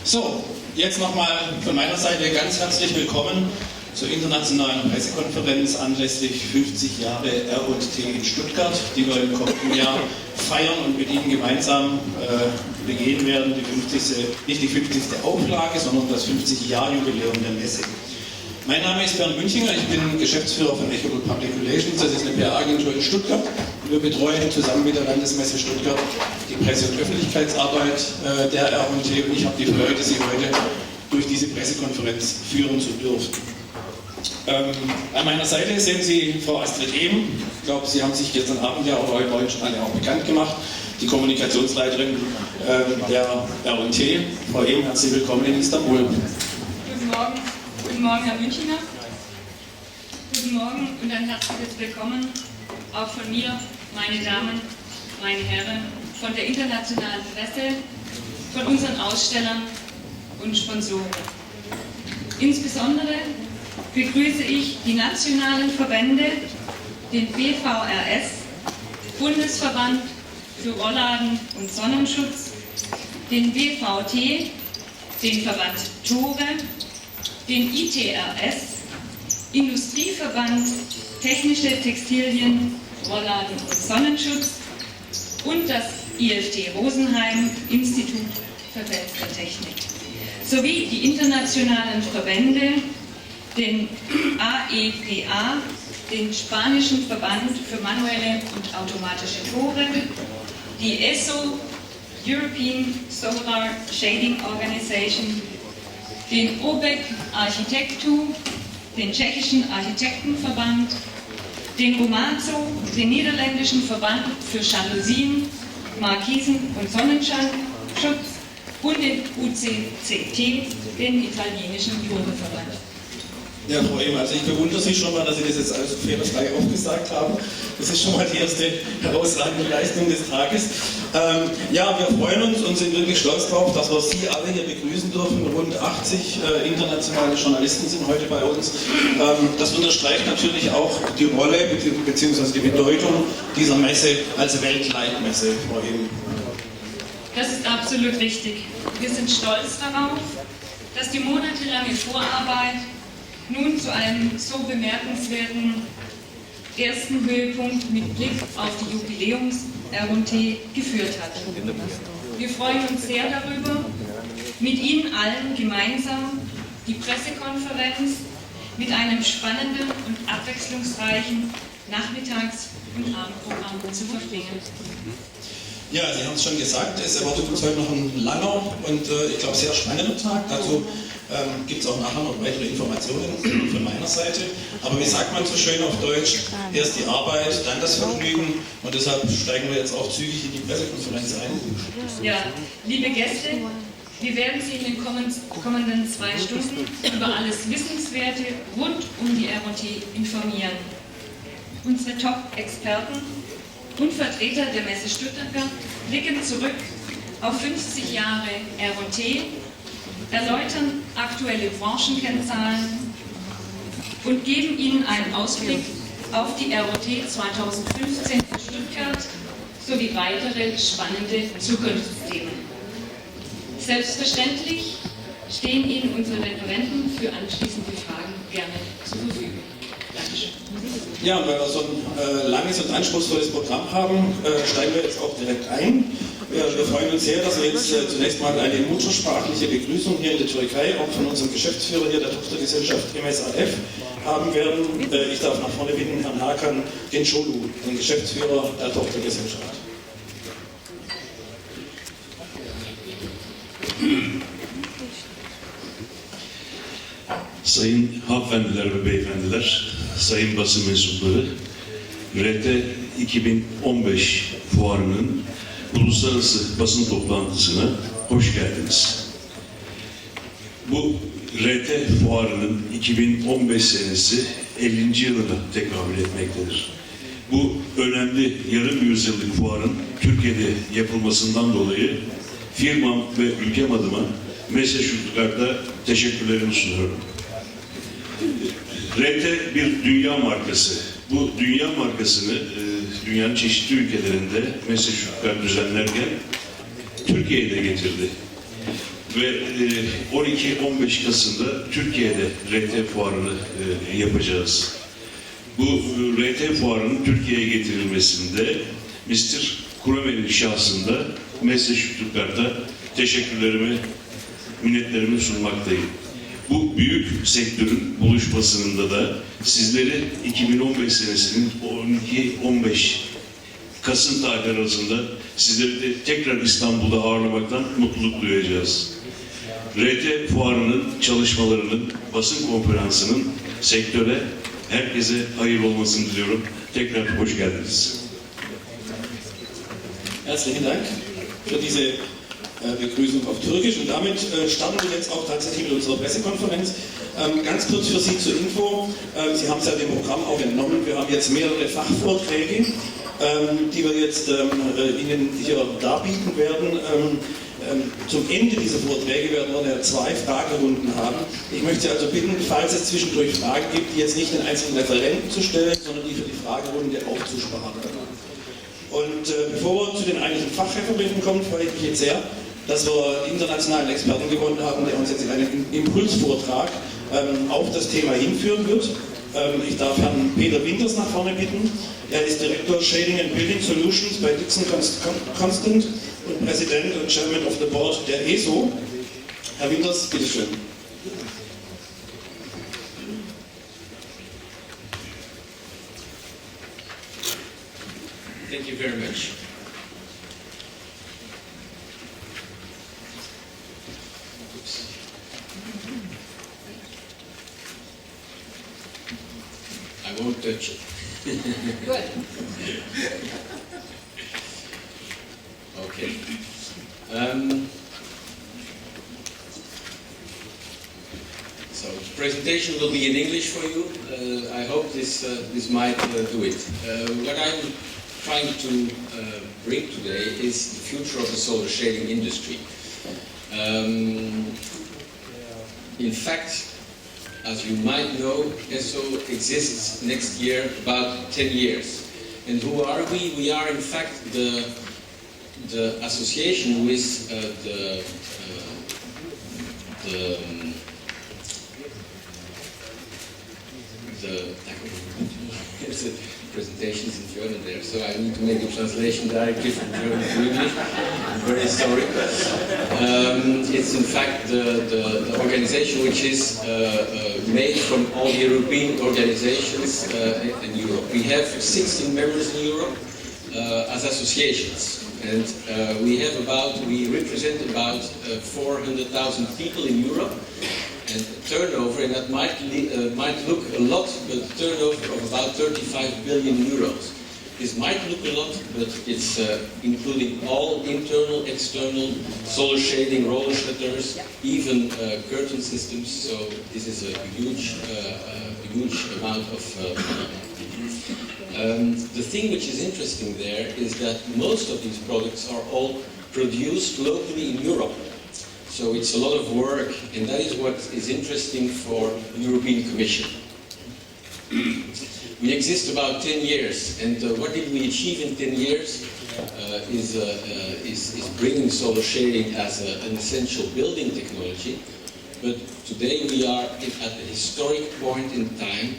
So, jetzt nochmal von meiner Seite ganz herzlich willkommen zur internationalen Pressekonferenz anlässlich 50 Jahre R&T in Stuttgart, die wir im kommenden Jahr feiern und mit Ihnen gemeinsam begehen werden. Nicht die 50. Auflage, sondern das 50-Jahr-Jubiläum der Messe. Mein Name ist Bernd Münchinger, ich bin Geschäftsführer von Echo Public Relations, das ist eine PR-Agentur in Stuttgart. Wir betreuen zusammen mit der Landesmesse Stuttgart die Presse- und Öffentlichkeitsarbeit der R&T und ich habe die Freude, Sie heute durch diese Pressekonferenz führen zu dürfen. An meiner Seite sehen Sie Frau Astrid Ehm. Ich glaube, Sie haben sich gestern Abend ja oder heute Morgen schon alle auch bekannt gemacht. Die Kommunikationsleiterin der R&T. Frau Ehm, herzlich willkommen in Istanbul. Guten Morgen. Guten Morgen, Herr Münchinger. Guten Morgen und ein herzliches Willkommen auch von mir, meine Damen, meine Herren, von der internationalen Presse, von unseren Ausstellern und Sponsoren. Insbesondere begrüße ich die nationalen Verbände, den BVRS, Bundesverband für Rollladen und Sonnenschutz, den BVT, den Verband Tore, den ITRS, Industrieverband Technische Textilien, Rollladen und Sonnenschutz und das IFT Rosenheim, Institut für Fenstertechnik, sowie die internationalen Verbände, den AEPA, den Spanischen Verband für manuelle und automatische Tore, die ESO, European Solar Shading Organization, den OBEC Architektu, den Tschechischen Architektenverband, den Romazo, den niederländischen Verband für Jalousien, Markisen und Sonnenschutz und den UCCT, den italienischen Toreverband. Ja, Frau Ehm, also ich bewundere Sie schon mal, dass Sie das jetzt alles fehlerfrei aufgesagt haben. Das ist schon mal die erste herausragende Leistung des Tages. Ja, wir freuen uns und sind wirklich stolz darauf, dass wir Sie alle hier begrüßen dürfen. Rund 80 internationale Journalisten sind heute bei uns. Das unterstreicht natürlich auch die Rolle bzw. die Bedeutung dieser Messe als Weltleitmesse, Frau Ehm. Das ist absolut richtig. Wir sind stolz darauf, dass die monatelange Vorarbeit nun zu einem so bemerkenswerten ersten Höhepunkt mit Blick auf die Jubiläums-R&T geführt hat. Wir freuen uns sehr darüber, mit Ihnen allen gemeinsam die Pressekonferenz mit einem spannenden und abwechslungsreichen Nachmittags- und Abendprogramm zu verbringen. Ja, Sie haben es schon gesagt, es erwartet uns heute noch ein langer und ich glaube sehr spannender Tag. Dazu gibt es auch nachher noch weitere Informationen von meiner Seite. Aber wie sagt man so schön auf Deutsch, erst die Arbeit, dann das Vergnügen und deshalb steigen wir jetzt auch zügig in die Pressekonferenz ein. Ja, liebe Gäste, wir werden Sie in den kommenden 2 Stunden über alles Wissenswerte rund um die R&T informieren. Unsere Top-Experten und Vertreter der Messe Stuttgart blicken zurück auf 50 Jahre R&T, erläutern aktuelle Branchenkennzahlen und geben Ihnen einen Ausblick auf die R&T 2015 für Stuttgart sowie weitere spannende Zukunftsthemen. Selbstverständlich stehen Ihnen unsere Referenten für anschließende Fragen gerne zur Verfügung. Dankeschön. Ja, und weil wir so ein langes und anspruchsvolles Programm haben, steigen wir jetzt auch direkt ein. Wir freuen uns sehr, dass wir jetzt zunächst mal eine muttersprachliche Begrüßung hier in der Türkei, auch von unserem Geschäftsführer hier der Tochtergesellschaft MSAF, haben werden. Ich darf nach vorne bitten Herrn Hakan Gençolu, den Geschäftsführer der Tochtergesellschaft. Sayın hanımefendiler ve beyefendiler, sayın basın mensupları, RT 2015 fuarının uluslararası basın toplantısına hoş geldiniz. Bu RT fuarının 2015 senesi 50. yılına tekabül etmektedir. Bu önemli yarım yüzyıllık fuarın Türkiye'de yapılmasından dolayı firmam ve ülkem adıma Messe Stuttgart'a teşekkürlerimi sunuyorum. RT bir dünya markası. Bu dünya markasını dünyanın çeşitli ülkelerinde Messe Stuttgart düzenlerken Türkiye'ye de getirdi. Ve 12-15 Kasım'da Türkiye'de RT fuarını yapacağız. Bu RT fuarının Türkiye'ye getirilmesinde Mr. Kuremel'in şahsında Messe Штутгарt'a teşekkürlerimi, minnetlerimi sunmaktayım. Bu büyük sektörün buluşmasında da sizleri 2015 senesinin 12-15 Kasım tarihleri arasında sizleri de tekrar İstanbul'da ağırlamaktan mutluluk duyacağız. RT fuarının çalışmalarının, basın konferansının sektöre, herkese hayırlı olmasını diliyorum. Tekrar hoş geldiniz. Herzlichen Dank für diese Begrüßung auf Türkisch. Und damit starten wir jetzt auch tatsächlich mit unserer Pressekonferenz. Ganz kurz für Sie zur Info. Sie haben es ja dem Programm auch entnommen. Wir haben jetzt mehrere Fachvorträge, die wir jetzt Ihnen hier darbieten werden. Zum Ende dieser Vorträge werden wir 2 Fragerunden haben. Ich möchte Sie also bitten, falls es zwischendurch Fragen gibt, die jetzt nicht den einzelnen Referenten zu stellen, sondern die für die Fragerunde aufzusparen. Und bevor wir zu den eigentlichen Fachreferenten kommen, freue ich mich jetzt sehr, dass wir internationalen Experten gewonnen haben, der uns jetzt in einem Impulsvortrag auf das Thema hinführen wird. Ich darf Herrn Peter Winters nach vorne bitten. Er ist Direktor Shading and Building Solutions bei Dixon Constant und Präsident und Chairman of the Board der ESO. Herr Winters, bitteschön. Thank you very much. I won't touch it. Good. Okay. So the presentation will be in English for you. I hope this might do it. What I'm trying to bring today is the future of the solar shading industry. In fact, as you might know, ESO exists next year about 10 years. And who are we? We are in fact the association with presentations in German there, so I need to make a translation directly from German to English. I'm very sorry. It's in fact the organization which is made from all the European organizations in Europe. We have 16 members in Europe as associations, and we represent about 400,000 people in Europe. And turnover, and that might look a lot, but turnover of about 35 billion euros. This might look a lot, but it's including all internal, external, solar shading, roller shutters, even curtain systems. So this is a huge amount of money. The thing which is interesting there is that most of these products are all produced locally in Europe. So it's a lot of work, and that is what is interesting for the European Commission. We exist about 10 years, and what did we achieve in 10 years is bringing solar shading as an essential building technology. But today we are at a historic point in time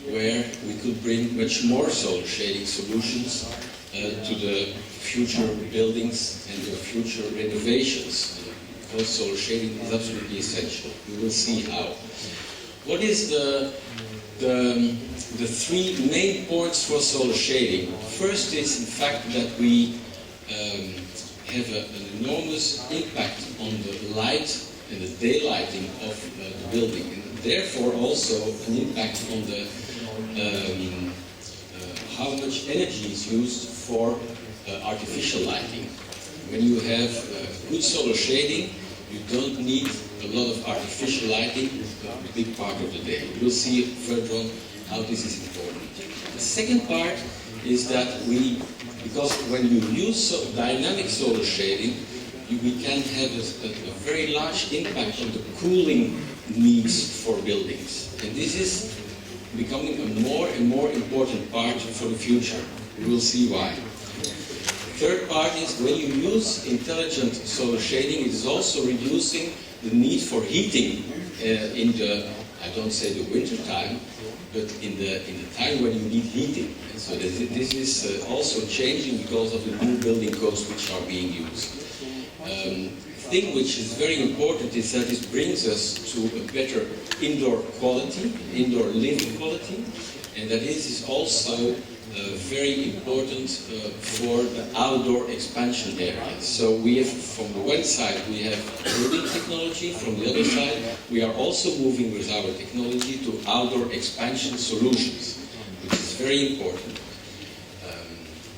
where we could bring much more solar shading solutions to the future buildings and the future renovations. Because solar shading is absolutely essential. We will see how. What is the 3 main points for solar shading? First is in fact that we have an enormous impact on the light and the daylighting of the building, and therefore also an impact on the how much energy is used for artificial lighting. When you have good solar shading, you don't need a lot of artificial lighting a big part of the day. We'll see further on how this is important. The second part is that because when you use dynamic solar shading, we can have a very large impact on the cooling needs for buildings. And this is becoming a more and more important part for the future. We will see why. third part is when you use intelligent solar shading, it is also reducing the need for heating in the, I don't say the winter time, but in the time when you need heating. And so this is also changing because of the new building codes which are being used. Thing which is very important is that it brings us to a better indoor quality, indoor living quality, and that this is also very important for the outdoor expansion area. So we have, from the one side, we have building technology, from the other side, we are also moving with our technology to outdoor expansion solutions, which is very important.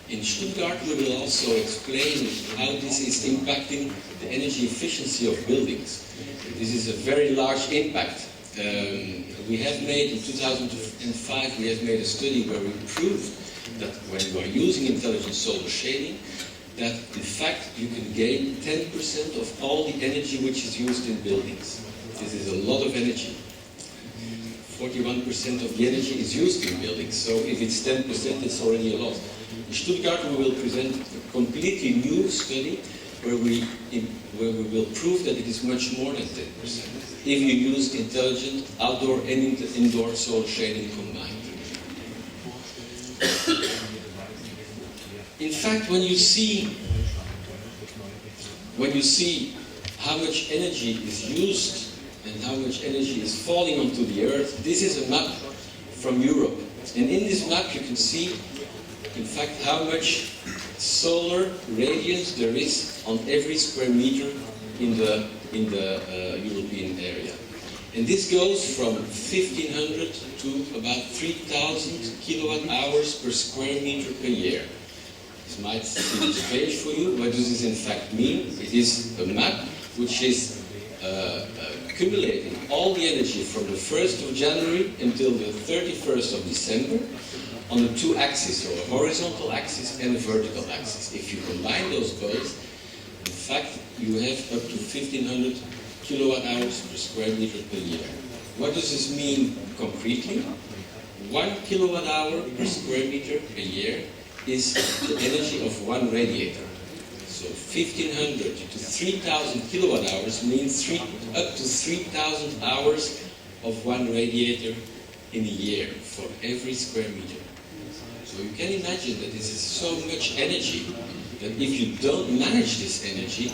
In Stuttgart, we will also explain how this is impacting the energy efficiency of buildings. This is a very large impact. We have made, in 2005, we have made a study where we proved that when you are using intelligent solar shading, that in fact you can gain 10% of all the energy which is used in buildings. This is a lot of energy. 41% of the energy is used in buildings, so if it's 10%, it's already a lot. In Stuttgart, we will present a completely new study where we will prove that it is much more than 10% if you use intelligent outdoor and indoor solar shading combined. In fact, when you see how much energy is used and how much energy is falling onto the earth, this is a map from Europe. And in this map you can see, in fact, how much solar radiance there is on every square meter in the European area. And this goes from 1,500 to about 3,000 kilowatt hours per square meter per year. This might seem strange for you. What does this in fact mean? It is a map which is accumulating all the energy from the 1st of January until the 31st of December on the two axes, so a horizontal axis and a vertical axis. If you combine those both, in fact, you have up to 1,500 kilowatt hours per square meter per year. What does this mean concretely? 1 kilowatt hour per square meter per year is the energy of one radiator. So 1,500 to 3,000 kilowatt hours means up to 3,000 hours of one radiator in a year for every square meter. So you can imagine that this is so much energy that if you don't manage this energy,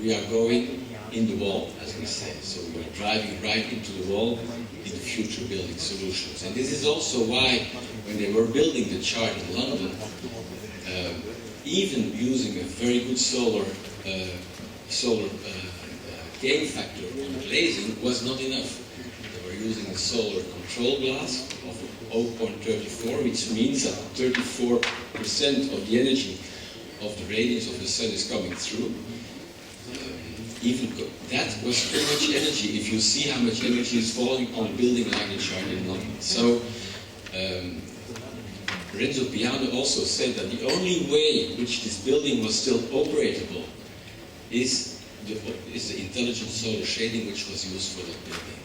we are going in the wall, as we say. So we are driving right into the wall in the future building solutions. And this is also why, when they were building the chart in London, even using a very good solar gain factor on glazing was not enough. They were using a solar control glass of 0.34, which means that 34% of the energy of the radiance of the sun is coming through. Even that was too much energy if you see how much energy is falling on a building like the chart in London. So Renzo Piano also said that the only way which this building was still operable is the intelligent solar shading which was used for that building.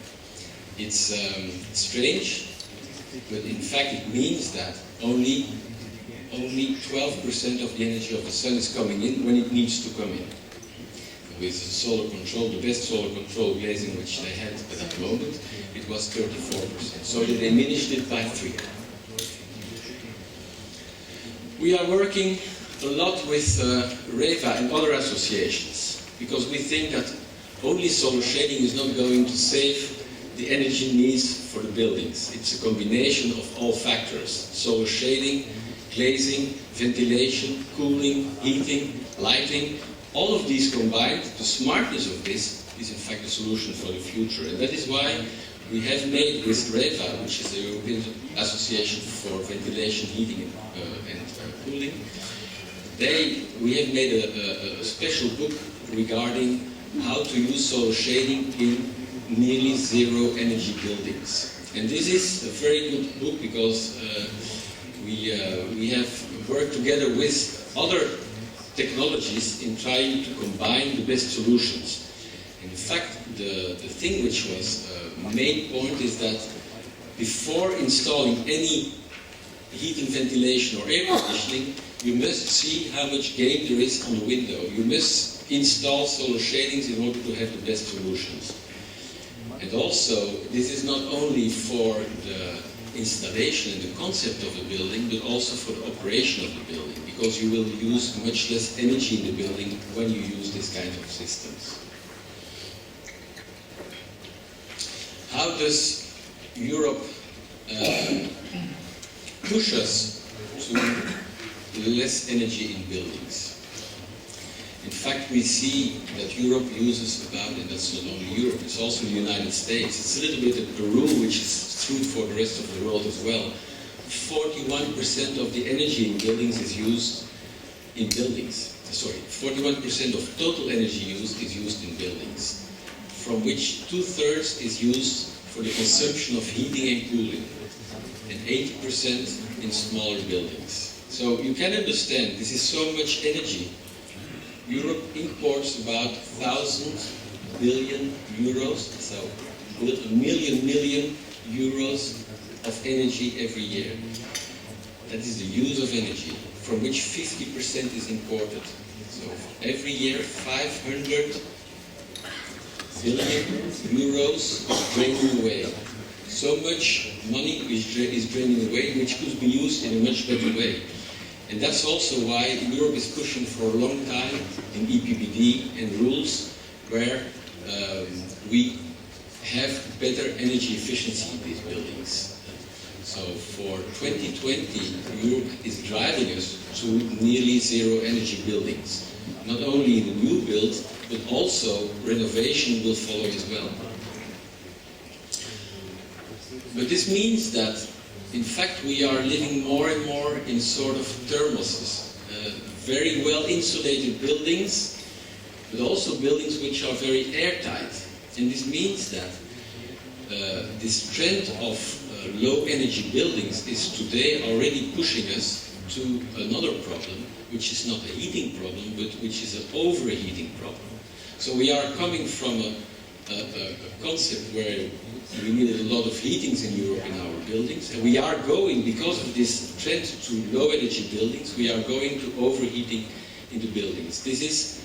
It's strange, but in fact it means that only 12% of the energy of the sun is coming in when it needs to come in. With solar control, the best solar control glazing which they had at that moment, it was 34%. So they diminished it by 3. We are working a lot with reda and other associations because we think that only solar shading is not going to save the energy needs for the buildings. It's a combination of all factors: solar shading, glazing, ventilation, cooling, heating, lighting. All of these combined, the smartness of this is in fact a solution for the future. And that is why we have made with reda, which is the European Association for Ventilation, Heating and Cooling, we have made a special book regarding how to use solar shading in nearly zero energy buildings. And this is a very good book because we have worked together with other technologies in trying to combine the best solutions. In fact, the thing which was main point is that before installing any heating, ventilation or air conditioning, you must see how much gain there is on the window. You must install solar shadings in order to have the best solutions. And also, this is not only for the installation and the concept of the building, but also for the operation of the building, because you will use much less energy in the building when you use this kind of systems. How does Europe push us to less energy in buildings? In fact, we see that Europe uses about, and that's not only Europe, it's also the United States. It's a little bit of Peru, which is true for the rest of the world as well. 41% of the energy in buildings is used in buildings. Sorry, 41% of total energy used is used in buildings, from which 2/3 is used for the consumption of heating and cooling, and 80% in smaller buildings. So you can understand, this is so much energy. Europe imports about 1,000 billion euros, so a million euros of energy every year. That is the use of energy, from which 50% is imported. So every year 500 billion euros draining away. So much money is draining away, which could be used in a much better way. And that's also why Europe is pushing for a long time in EPBD and rules where we have better energy efficiency in these buildings. So for 2020, Europe is driving us to nearly zero energy buildings. Not only in the new build, but also renovation will follow as well. But this means that, in fact, we are living more and more in sort of thermoses, very well insulated buildings, but also buildings which are very airtight. And this means that this trend of low energy buildings is today already pushing us to another problem, which is not a heating problem, but which is an overheating problem. So we are coming from a concept where we needed a lot of heatings in Europe in our buildings, and we are going, because of this trend to low energy buildings, we are going to overheating in the buildings. This is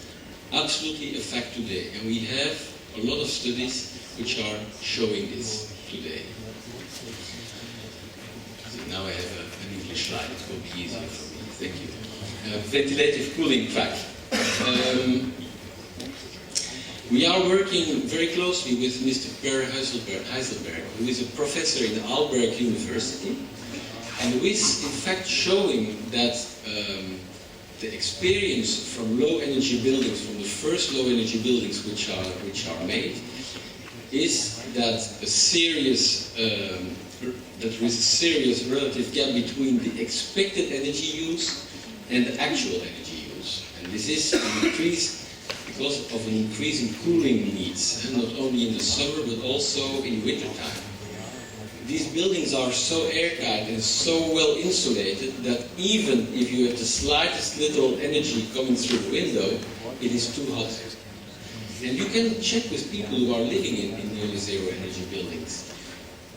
absolutely a fact today, and we have a lot of studies which are showing this today. So now I have an English slide, it will be easier for me. Thank you. Ventilative cooling track. We are working very closely with Mr. Per Heiselberg, who is a professor in Aalborg University, and who is in fact showing that the experience from low energy buildings, from the first low energy buildings which are made, is that there is a serious relative gap between the expected energy use and the actual energy use. And this is an increase because of an increase in cooling needs, and not only in the summer but also in wintertime. These buildings are so airtight and so well insulated that even if you have the slightest little energy coming through the window, it is too hot. And you can check with people who are living in nearly zero energy buildings.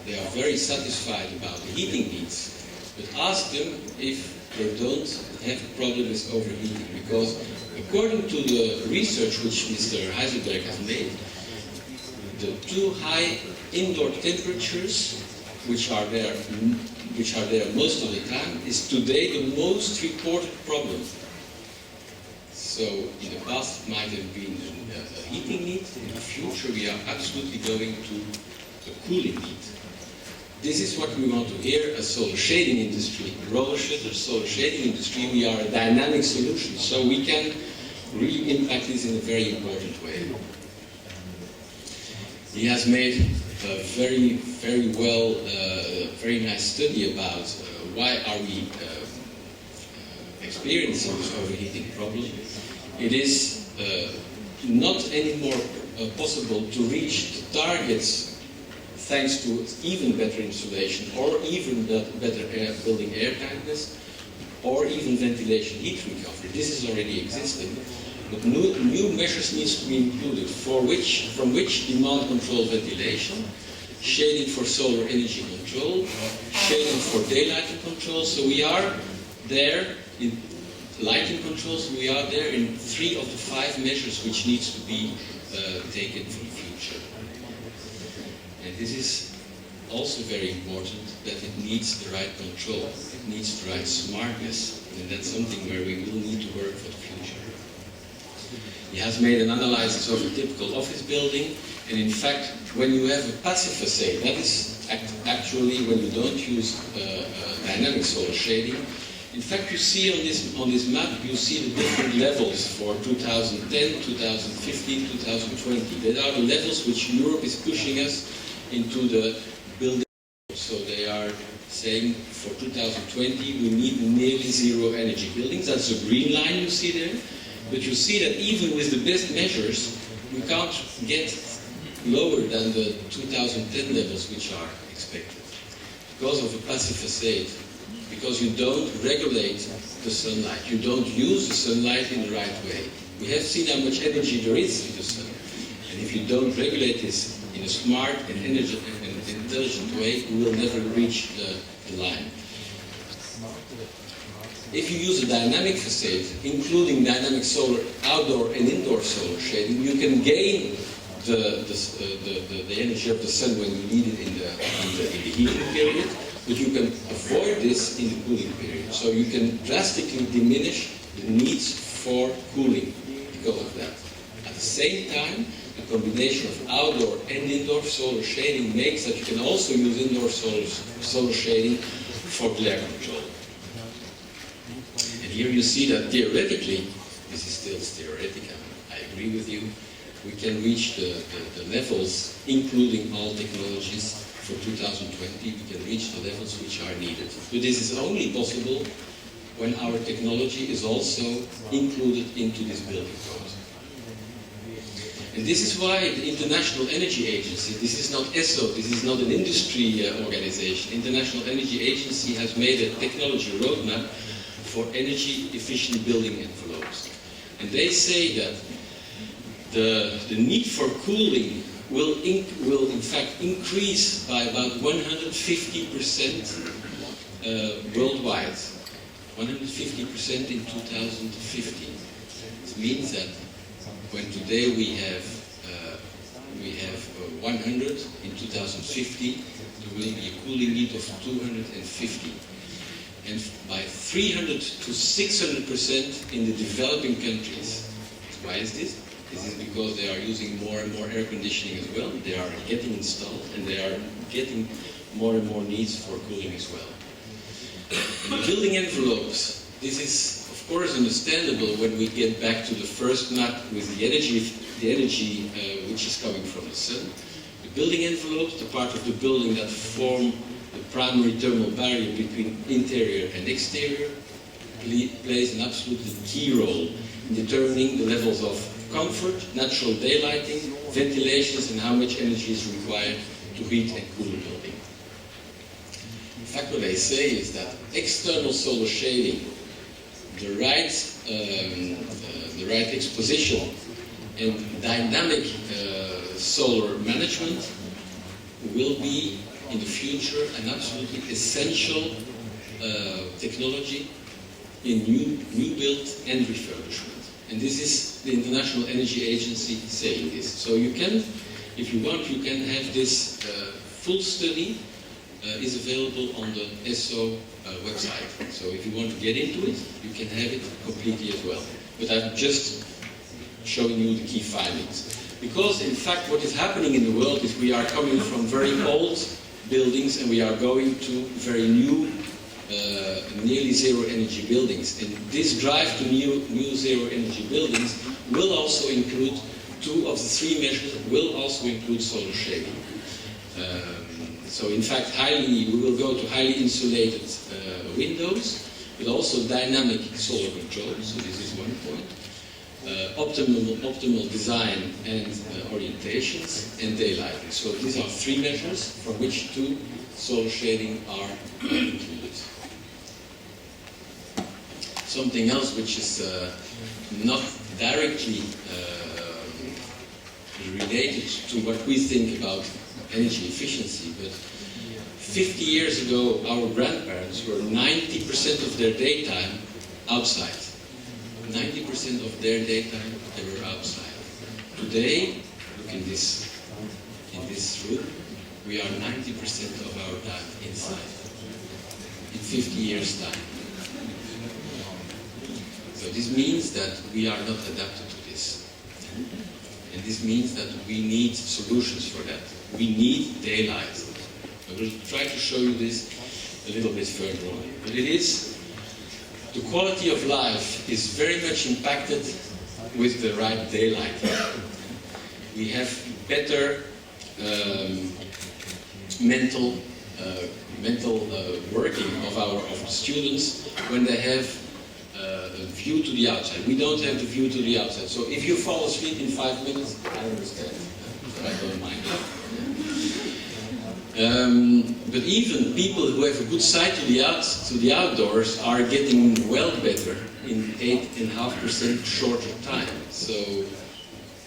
They are very satisfied about the heating needs, but ask them if they don't have a problem with overheating, because according to the research which Mr. Heiselberg has made, the too high indoor temperatures, which are there most of the time, is today the most reported problem. So in the past it might have been a heating need. In the future we are absolutely going to a cooling need. This is what we want to hear as solar shading industry. Roller shutter, solar shading industry, we are a dynamic solution, so we can really impact this in a very important way. He has made a very nice study about why are we experiencing this overheating problem. It is not anymore possible to reach the targets thanks to even better insulation, or even better building airtightness, or even ventilation heat recovery. This is already existing, but new measures needs to be included, from which demand control ventilation, shading for solar energy control, shading for daylight control. So we are there lighting controls, we are there in 3 of the 5 measures which needs to be taken for the future. And this is also very important, that it needs the right control, it needs the right smartness, and that's something where we will need to work for the future. He has made an analysis of a typical office building, and in fact, when you have a passive facade, that is actually when you don't use dynamic solar shading. In fact, you see on this map, you see the different levels for 2010, 2015, 2020. These are the levels which Europe is pushing us into the building. So they are saying for 2020 we need nearly zero energy buildings. That's the green line you see there. But you see that even with the best measures, we can't get lower than the 2010 levels which are expected. Because of a passive facade. Because you don't regulate the sunlight. You don't use the sunlight in the right way. We have seen how much energy there is in the sun. And if you don't regulate this in a smart and intelligent way, we will never reach the line. If you use a dynamic facade, including dynamic solar, outdoor and indoor solar shading, you can gain the energy of the sun when you need it in the heating period, but you can avoid this in the cooling period. So you can drastically diminish the needs for cooling because of that. At the same time, a combination of outdoor and indoor solar shading makes that you can also use indoor solar shading for glare control. And here you see that theoretically, this is still theoretical, I agree with you, we can reach the levels, including all technologies, for 2020, we can reach the levels which are needed. But this is only possible when our technology is also included into this building code. And this is why the International Energy Agency, this is not ESO, this is not an industry organization. International Energy Agency has made a technology roadmap for energy efficient building envelopes. And they say that the need for cooling will in fact increase by about 150% worldwide. 150% in 2050. It means that when today we have 100 in 2050, there will be a cooling need of 250. And by 300 to 600% in the developing countries. Why is this? This is because they are using more and more air conditioning as well. They are getting installed and they are getting more and more needs for cooling as well. And the building envelopes, this is of course understandable when we get back to the first map with the energy which is coming from the sun. The building envelopes, the part of the building that form the primary thermal barrier between interior and exterior, plays an absolutely key role in determining the levels of comfort, natural daylighting, ventilations, and how much energy is required to heat and cool a building. In fact, what they say is that external solar shading, the right exposition, and dynamic solar management will be in the future an absolutely essential technology in new build and refurbishment. And this is the International Energy Agency saying this. So you can, if you want, you can have this full study is available on the ESO website. So if you want to get into it, you can have it completely as well. But I'm just showing you the key findings. Because in fact what is happening in the world is we are coming from very old buildings and we are going to very new nearly zero energy buildings, and this drive to new zero energy buildings will also include 2 of the 3 measures will also include solar shading. So in fact we will go to highly insulated windows, but also dynamic solar control, so this is one point. Optimal design and orientations and daylighting. So these are 3 measures from which 2 solar shading are included. Something else which is not directly related to what we think about energy efficiency, but 50 years ago our grandparents were 90% of their daytime outside. 90% of their daytime they were outside. Today, look in this room, we are 90% of our time inside. In 50 years' time. So this means that we are not adapted to this. And this means that we need solutions for that. We need daylight. I will try to show you this a little bit further on. But it is, the quality of life is very much impacted with the right daylight. We have better mental working of the students when they have a view to the outside. We don't have the view to the outside. So if you fall asleep in 5 minutes, I understand. I don't mind that. But even people who have a good sight to the outdoors are getting well better in 8.5% shorter time. So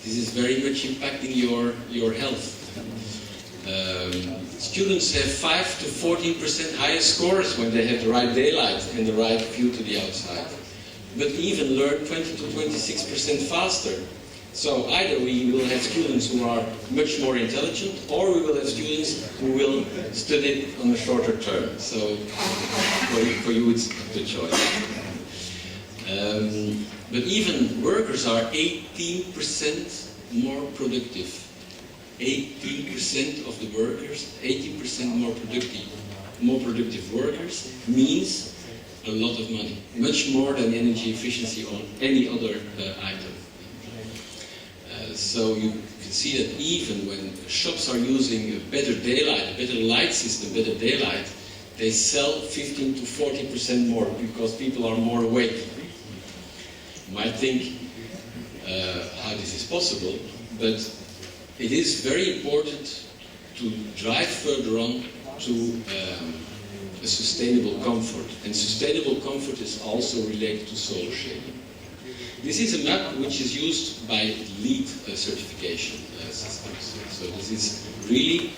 this is very much impacting your health. Students have 5 to 14% higher scores when they have the right daylight and the right view to the outside. But even learn 20 to 26% faster. So either we will have students who are much more intelligent, or we will have students who will study on a shorter term. So for you it's the choice. But even workers are 18% more productive. 18% of the workers, 18% more productive workers means a lot of money, much more than energy efficiency on any other item. So you can see that even when shops are using a better daylight, a better light system, better daylight, they sell 15 to 40% more because people are more awake. You might think how this is possible, but it is very important to drive further on to a sustainable comfort. And sustainable comfort is also related to solar shading. This is a map which is used by LEED certification systems. So this is really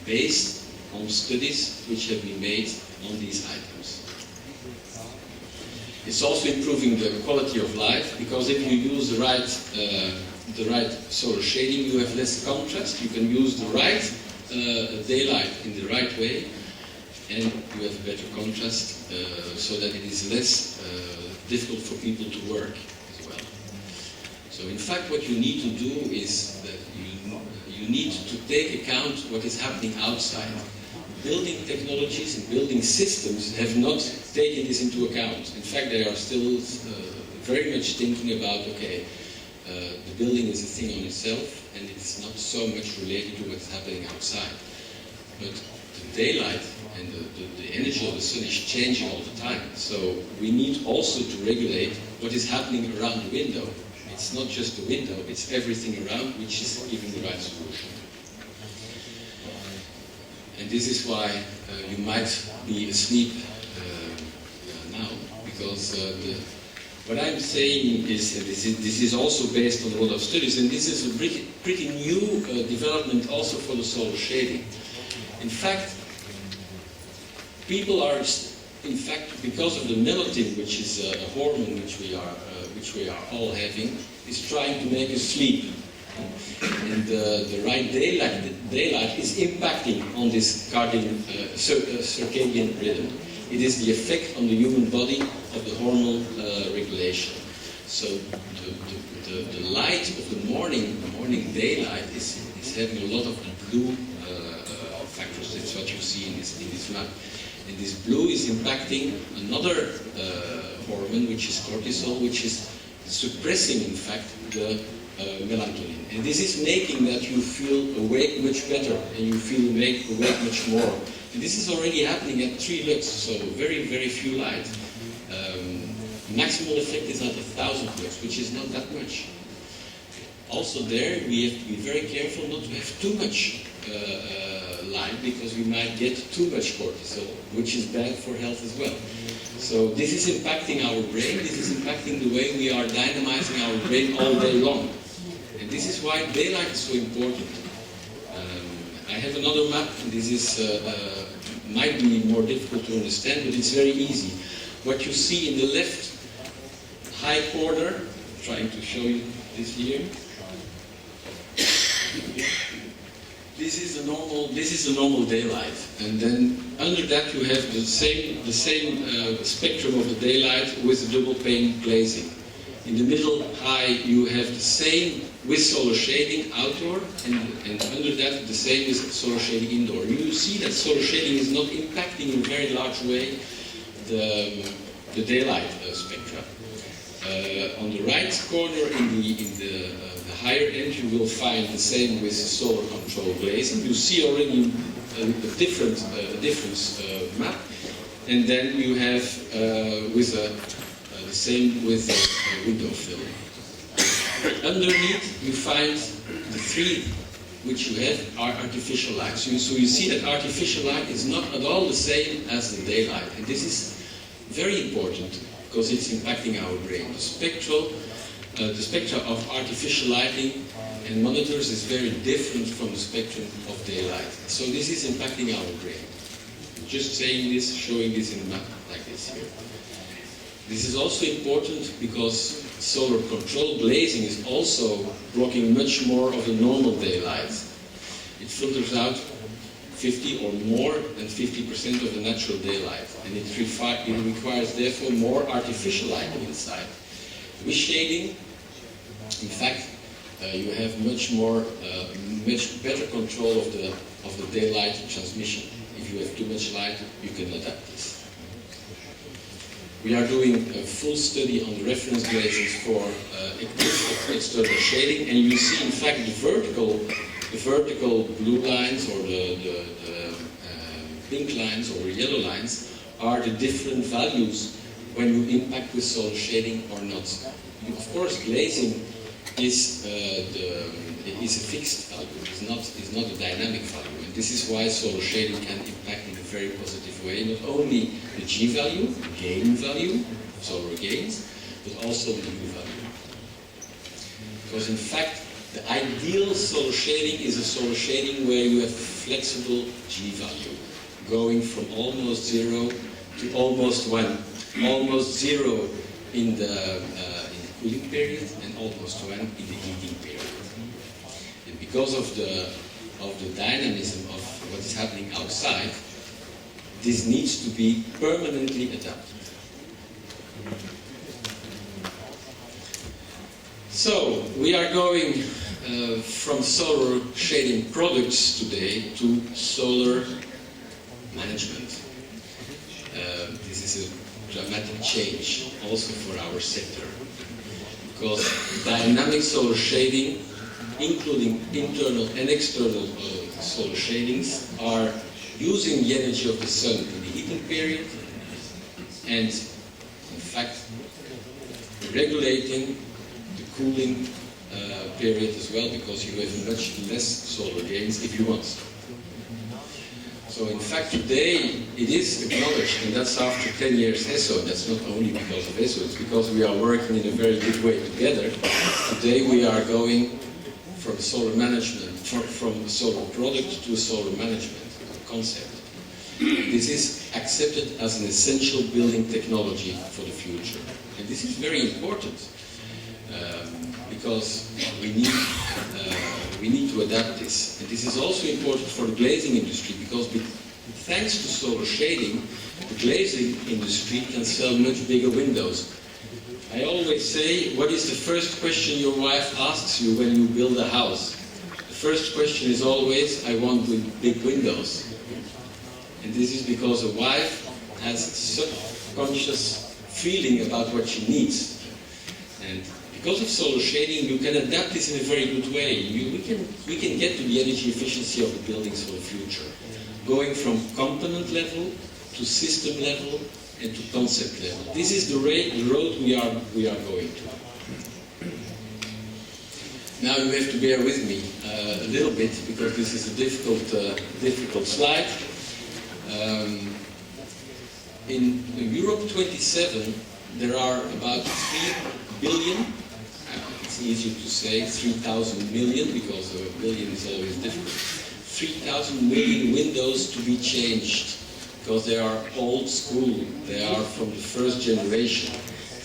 based on studies which have been made on these items. It's also improving the quality of life, because if you use the right solar shading, you have less contrast, you can use the right daylight in the right way, and you have a better contrast so that it is less difficult for people to work as well. So in fact what you need to do is that you need to take account what is happening outside. Building technologies and building systems have not taken this into account. In fact, they are still very much thinking about, okay, the building is a thing on itself, and it's not so much related to what's happening outside. But the daylight and the energy of the sun is changing all the time. So we need also to regulate what is happening around the window. It's not just the window, it's everything around which is giving the right solution. And this is why you might be asleep now, because what I'm saying is, and this is also based on a lot of studies, and this is a pretty new development also for the solar shading. In fact, people are, in fact, because of the melatonin, which is a hormone which we are all having, is trying to make us sleep. And the right daylight is impacting on this circadian rhythm. It is the effect on the human body of the hormonal regulation. So the light of the morning daylight is having a lot of blue factors. That's what you see in this map. And this blue is impacting another hormone, which is cortisol, which is suppressing, in fact, the melatonin. And this is making that you feel awake much better, and you feel awake much more. And this is already happening at 3 lux, so very, very few light. Maximal effect is at 1,000 lux, which is not that much. Also there, we have to be very careful not to have too much light, because we might get too much cortisol, which is bad for health as well. So this is impacting our brain, this is impacting the way we are dynamizing our brain all day long. And this is why daylight is so important. I have another map, and this is might be more difficult to understand, but it's very easy. What you see in the left high corner, trying to show you this here. This is the normal daylight, and then under that you have the same spectrum of the daylight with the double pane glazing. In the middle high you have the same with solar shading outdoor, and under that the same with solar shading indoor. You see that solar shading is not impacting in a very large way the daylight spectra. On the right corner in the higher end you will find the same with solar control glazing. You see already a difference map, and then you have the same with window film. Underneath you find the three which you have are artificial light. So you see that artificial light is not at all the same as the daylight, and this is very important because it's impacting our brain. The spectra of artificial lighting and monitors is very different from the spectrum of daylight. So this is impacting our brain. Just saying this, showing this in a map like this here. This is also important because solar control glazing is also blocking much more of the normal daylight. It filters out 50 or more than 50% of the natural daylight, and it requires therefore more artificial lighting inside. With shading, in fact, you have much better control of the daylight transmission. If you have too much light, you can adapt this. We are doing a full study on the reference glazings for external shading, and you see, in fact, the vertical blue lines or the pink lines or yellow lines are the different values when you impact with solar shading or not. Of course, glazing is a fixed value. It's not a dynamic value, and this is why solar shading can impact in a very positive way, not only the G value, gain value, solar gains, but also the U value. Because in fact, the ideal solar shading is a solar shading where you have flexible G value, going from almost 0 to almost 1. Almost 0 in the cooling period and almost 1 in the heating period. And because of the dynamism of what is happening outside, this needs to be permanently adapted. So we are going from solar shading products today to solar management. This is a dramatic change also for our sector, because dynamic solar shading, including internal and external solar shadings, are using the energy of the sun in the heating period and in fact regulating the cooling period as well, because you have much less solar gains if you want. So in fact today it is acknowledged, and that's after 10 years ESO. That's not only because of ESO, it's because we are working in a very good way together. Today we are going from solar management, from a solar product to a solar management concept. This is accepted as an essential building technology for the future. And this is very important because we need to adapt this. And this is also important for the glazing industry, because thanks to solar shading, the glazing industry can sell much bigger windows. I always say, what is the first question your wife asks you when you build a house? The first question is always, I want big windows. And this is because a wife has a subconscious feeling about what she needs. And because of solar shading, you can adapt this in a very good way. We can get to the energy efficiency of the buildings for the future, going from component level to system level and to concept level. This is the road we are going to. Now you have to bear with me a little bit, because this is a difficult slide. In Europe 27, there are about 3 billion. It's easier to say 3,000 million, because a billion is always difficult. 3,000 million windows to be changed, because they are old school. They are from the first generation.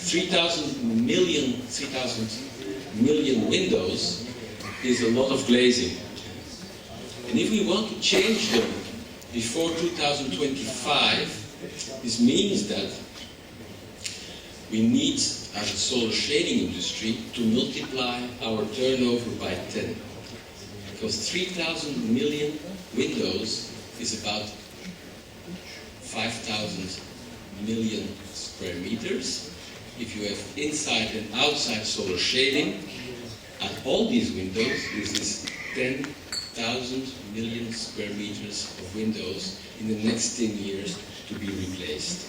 3,000 million windows is a lot of glazing. And if we want to change them before 2025, this means that we need, as a solar shading industry, to multiply our turnover by 10. Because 3,000 million windows is about 5,000 million square meters. If you have inside and outside solar shading, at all these windows, this is 10,000 million square meters of windows in the next 10 years to be replaced.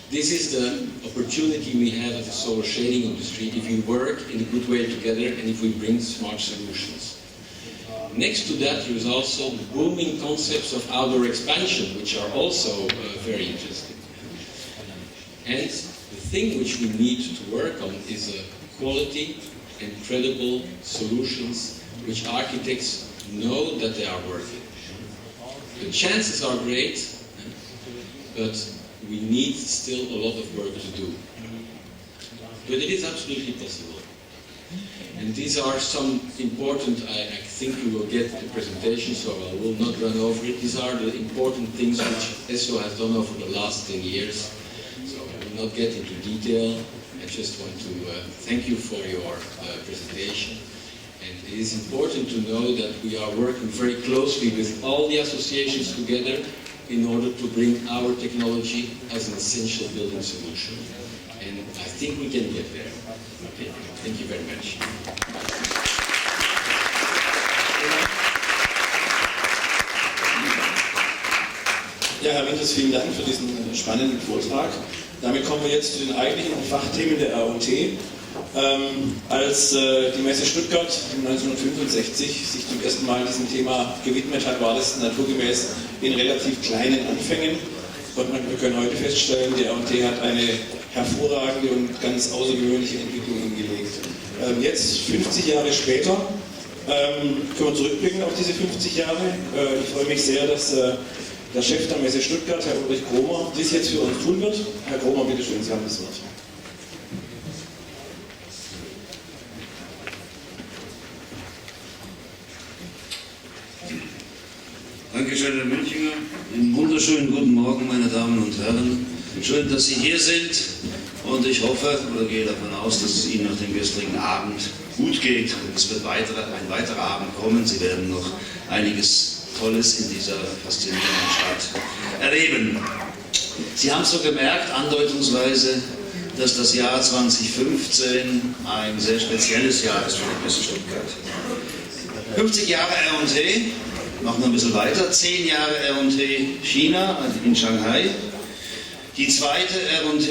This is the opportunity we have as a solar shading industry if we work in a good way together and if we bring smart solutions. Next to that, there is also the booming concepts of outdoor expansion, which are also very interesting. And the thing which we need to work on is quality and credible solutions which architects know that they are worth it. The chances are great, but we need still a lot of work to do. But it is absolutely possible. And these are some important, I think you will get the presentation, so I will not run over it. These are the important things which ESSO has done over the last 10 years. So I will not get into detail. I just want to thank you for your presentation. And it is important to know that we are working very closely with all the associations together in order to bring our technology as an essential building solution. And I think we can get there. Okay, thank you very much. Ja, Herr Winters, vielen Dank für diesen spannenden Vortrag. Damit kommen wir jetzt zu den eigentlichen Fachthemen der RT. Als die Messe Stuttgart 1965 sich zum ersten Mal diesem Thema gewidmet hat, war das naturgemäß in relativ kleinen Anfängen. Und wir können heute feststellen, die RT hat eine hervorragende und ganz außergewöhnliche Entwicklung hingelegt. Jetzt, 50 Jahre später, können wir zurückblicken auf diese 50 Jahre. Ich freue mich sehr, dass der Chef der Messe Stuttgart, Herr Ulrich Kromer, dies jetzt für uns tun wird. Herr Kromer, bitte schön, Sie haben das Wort. Dankeschön, Herr Münchinger. Einen wunderschönen guten Morgen, meine Damen und Herren. Schön, dass Sie hier sind und ich hoffe oder gehe davon aus, dass es Ihnen nach dem gestrigen Abend gut geht. Es wird ein weiterer Abend kommen. Sie werden noch einiges Tolles in dieser faszinierenden Stadt erleben. Sie haben es so gemerkt, andeutungsweise, dass das Jahr 2015 ein sehr spezielles Jahr ist für die Messe Stuttgart. 50 Jahre R&T. Machen wir ein bisschen weiter. 10 Jahre R&T China, also in Shanghai. Die zweite R&T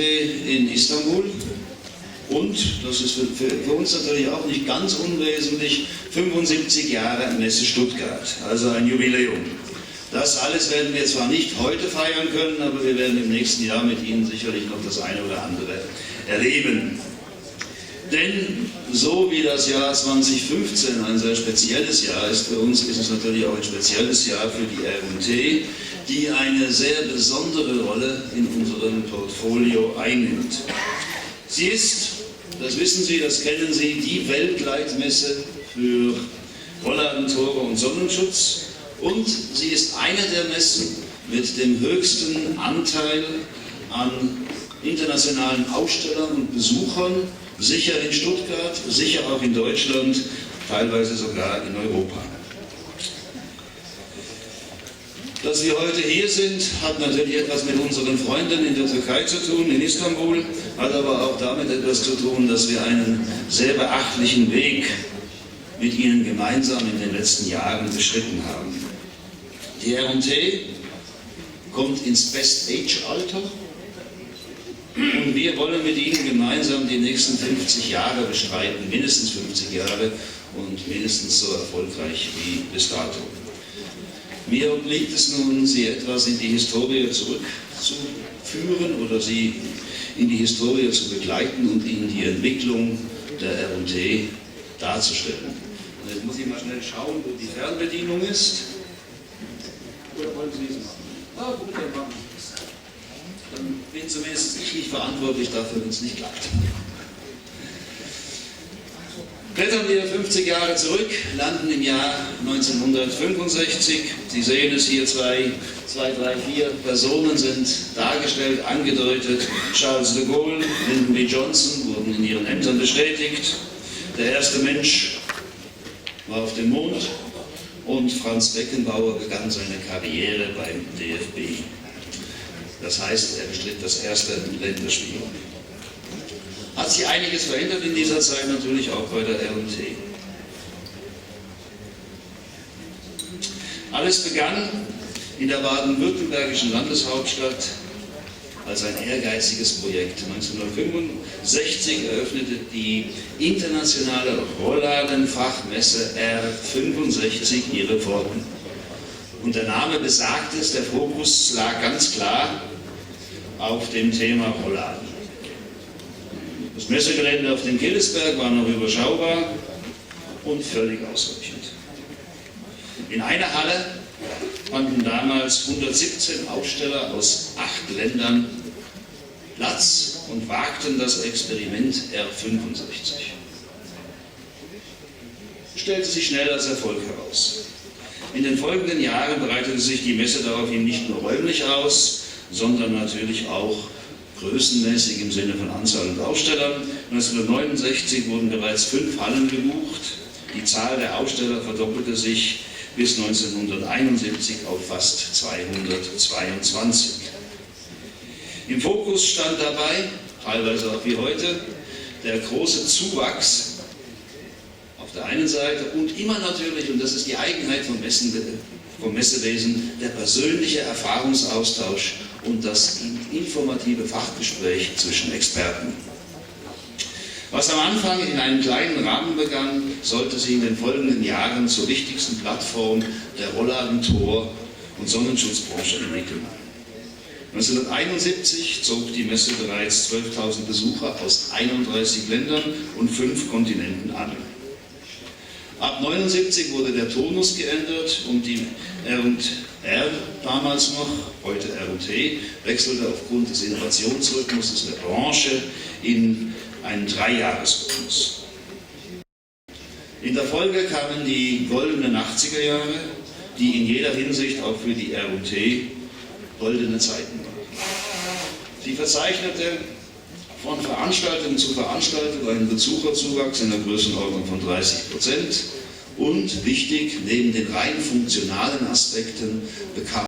in Istanbul. Und, das ist für uns natürlich auch nicht ganz unwesentlich, 75 Jahre Messe Stuttgart. Also ein Jubiläum. Das alles werden wir zwar nicht heute feiern können, aber wir werden im nächsten Jahr mit Ihnen sicherlich noch das eine oder andere erleben. Denn so wie das Jahr 2015 ein sehr spezielles Jahr ist, für uns ist es natürlich auch ein spezielles Jahr für die R&T, die eine sehr besondere Rolle in unserem Portfolio einnimmt. Sie ist, das wissen Sie, das kennen Sie, die Weltleitmesse für Rolladentore und Sonnenschutz und sie ist eine der Messen mit dem höchsten Anteil an internationalen Ausstellern und Besuchern, sicher in Stuttgart, sicher auch in Deutschland, teilweise sogar in Europa. Dass wir heute hier sind, hat natürlich etwas mit unseren Freunden in der Türkei zu tun, in Istanbul, hat aber auch damit etwas zu tun, dass wir einen sehr beachtlichen Weg mit ihnen gemeinsam in den letzten Jahren beschritten haben. Die R&T kommt ins Best-Age-Alter. Und wir wollen mit Ihnen gemeinsam die nächsten 50 Jahre bestreiten, mindestens 50 Jahre und mindestens so erfolgreich wie bis dato. Mir obliegt es nun, Sie etwas in die Historie zurückzuführen oder Sie in die Historie zu begleiten und Ihnen die Entwicklung der R&T darzustellen. Und jetzt muss ich mal schnell schauen, wo die Fernbedienung ist. Oder wollen Sie es machen? Ah, gut, dann machen Sie es. dann bin zumindest ich nicht verantwortlich dafür, wenn es nicht klappt. Blättern wir 50 Jahre zurück, landen im Jahr 1965. Sie sehen es hier, zwei, drei, vier Personen sind dargestellt, angedeutet. Charles de Gaulle, Lyndon B. Johnson wurden in ihren Ämtern bestätigt. Der erste Mensch war auf dem Mond und Franz Beckenbauer begann seine Karriere beim DFB. Das heißt, er bestritt das erste Länderspiel. Hat sich einiges verändert in dieser Zeit, natürlich auch bei der RT. Alles begann in der baden-württembergischen Landeshauptstadt als ein ehrgeiziges Projekt. 1965 eröffnete die internationale Rollladenfachmesse R65 ihre Pforten. Und der Name besagt es, der Fokus lag ganz klar auf dem Thema Rollladen. Das Messegelände auf dem Killesberg war noch überschaubar und völlig ausreichend. In einer Halle fanden damals 117 Aussteller aus 8 Ländern Platz und wagten das Experiment R65. Stellte sich schnell als Erfolg heraus. In den folgenden Jahren breitete sich die Messe daraufhin nicht nur räumlich aus, sondern natürlich auch größenmäßig im Sinne von Anzahl und Ausstellern. 1969 wurden bereits 5 Hallen gebucht. Die Zahl der Aussteller verdoppelte sich bis 1971 auf fast 222. Im Fokus stand dabei, teilweise auch wie heute, der große Zuwachs auf der einen Seite und immer natürlich, und das ist die Eigenheit vom Messewesen, der persönliche Erfahrungsaustausch und das informative Fachgespräch zwischen Experten. Was am Anfang in einem kleinen Rahmen begann, sollte sich in den folgenden Jahren zur wichtigsten Plattform der Rollladen-, Tor- und Sonnenschutzbranche entwickeln. 1971 zog die Messe bereits 12.000 Besucher aus 31 Ländern und 5 Kontinenten an. Ab 1979 wurde der Turnus geändert und die R&R, damals noch, heute R&T, wechselte aufgrund des Innovationsrhythmus der Branche in einen 3-Jahres-Rhythmus. In der Folge kamen die goldenen 80er Jahre, die in jeder Hinsicht auch für die R&T goldene Zeiten waren. Sie verzeichnete von Veranstaltung zu Veranstaltung einen Besucherzuwachs in der Größenordnung von 30% und, wichtig, neben den rein funktionalen Aspekten bekam